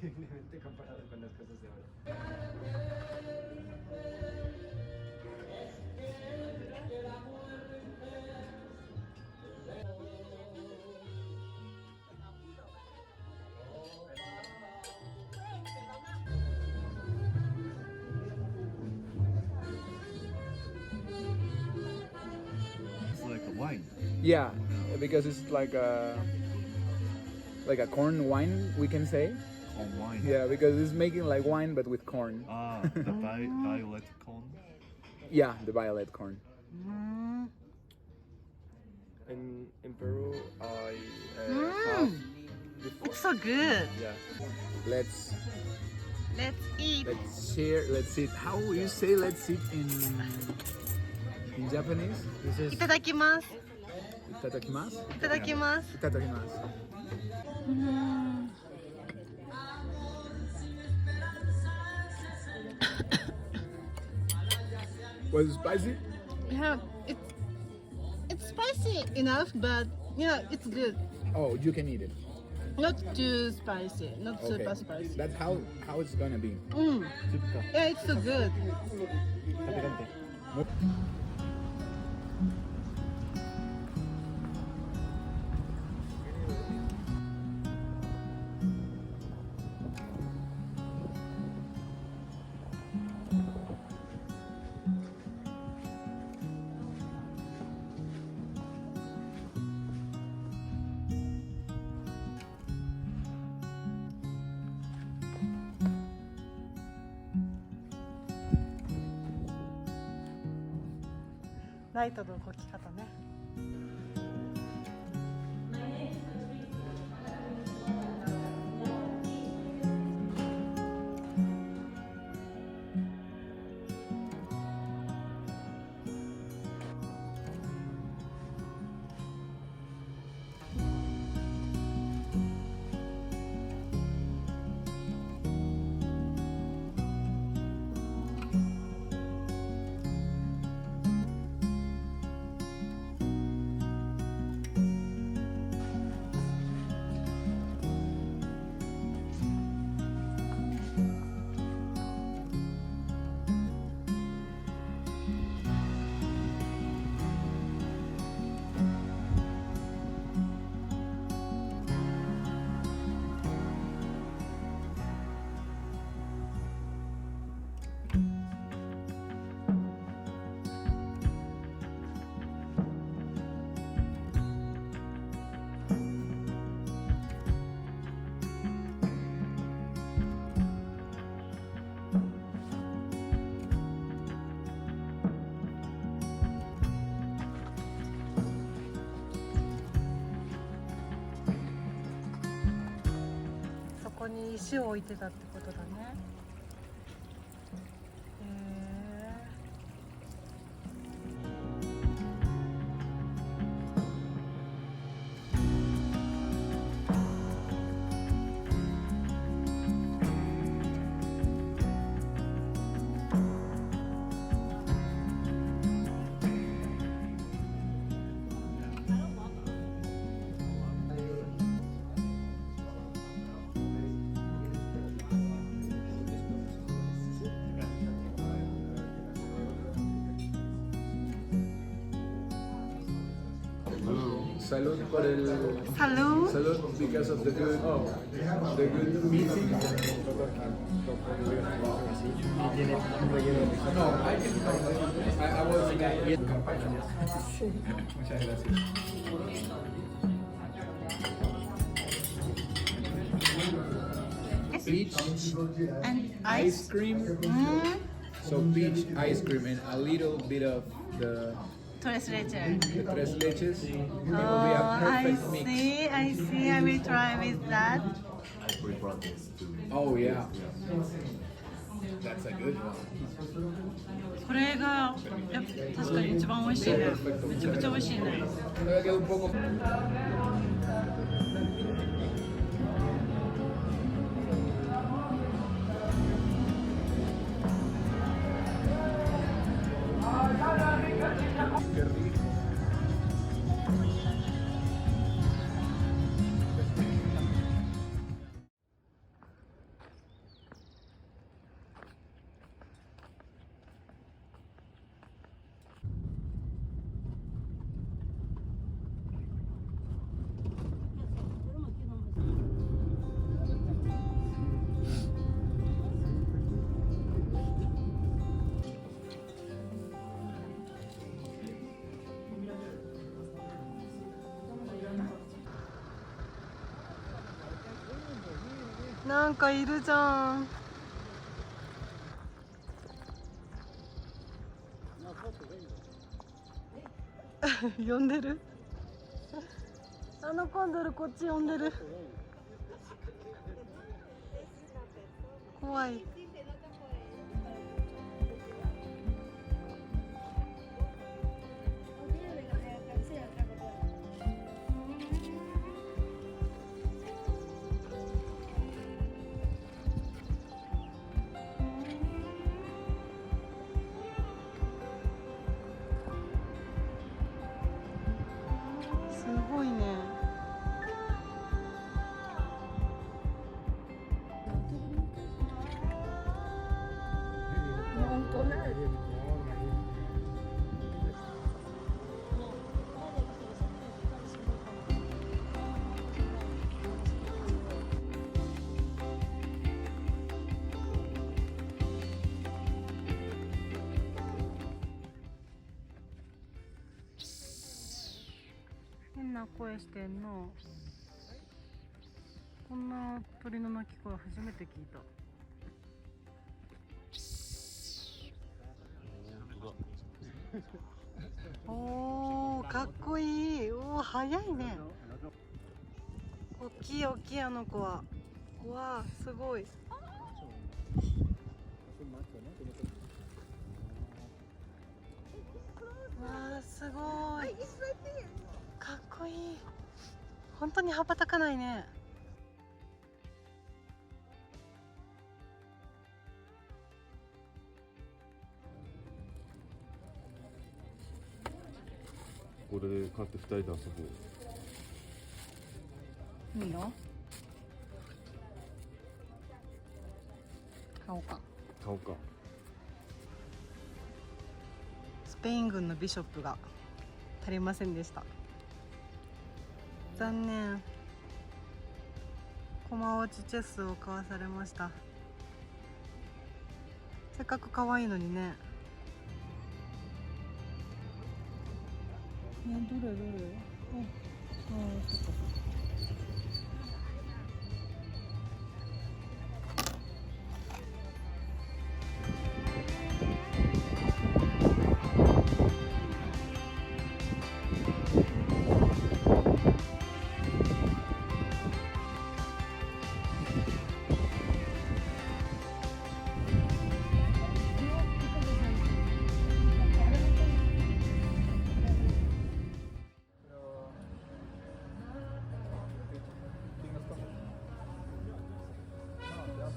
increíblemente comparado con las cosas de ahora. It's like a wine. Yeah, because it's like a corn wine, we can say. Corn wine. Yeah, because it's making like wine but with corn. Ah, the violet corn. Yeah, the violet corn. In Peru, I have It's so good. yeah. Let's Eat. share. Let's eat. How you say let's eat in Japanese? This is いただきます。 itadakimasu. いただきます。 Itadakimasu. Was it spicy? Yeah, it's spicy enough, but yeah, it's good. Oh, you can eat it. Not too spicy, not Okay. super spicy. That's how it's gonna be. Yeah, it's so good.ライトの動き方ね。そこに石を置いてたってことだね。Salud por el. Salud. Salud because of the good meeting. No, I was Muchas gracias. Peach And ice cream. So peach ice cream and a little bit of the Tres leche. the tres leches. It will be a I perfect mix. see, I see. I will try with that. We brought this to. Oh yeah. That's a good one. これがやっぱ確かに一番美味しいね。めちゃくちゃ美味しいね。 Todavía queda un poco. Qué rico. なんかいるじゃん。呼んでる。あのコンドルこっち呼んでる。怖い。すごいね。変な声してんの。こんな鳥の鳴き声初めて聞いた。おー、かっこいい。おー、早いね。大きい大きい、あの子は。うわー、すごい。わー、すごい。かっこいい。本当に羽ばたかないね。これで買って2人で遊ぼう。いいの？買おうか。買おうか。スペイン軍のビショップが足りませんでした。残念。駒落ちチェスを買わされました。せっかく可愛いのにね。どれどれ？そっかそっか。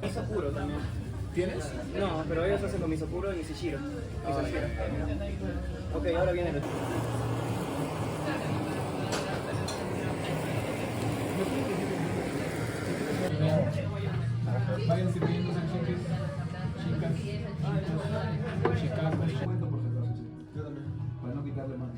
Miso puro también. ¿Tienes? No, pero ellos hacen con miso puro y miso shiro. Miso shiro. Ok, ahora viene el... Vayan sirviéndose, chicas. Chicas. Chicas. Yo también. Para no quitarle más.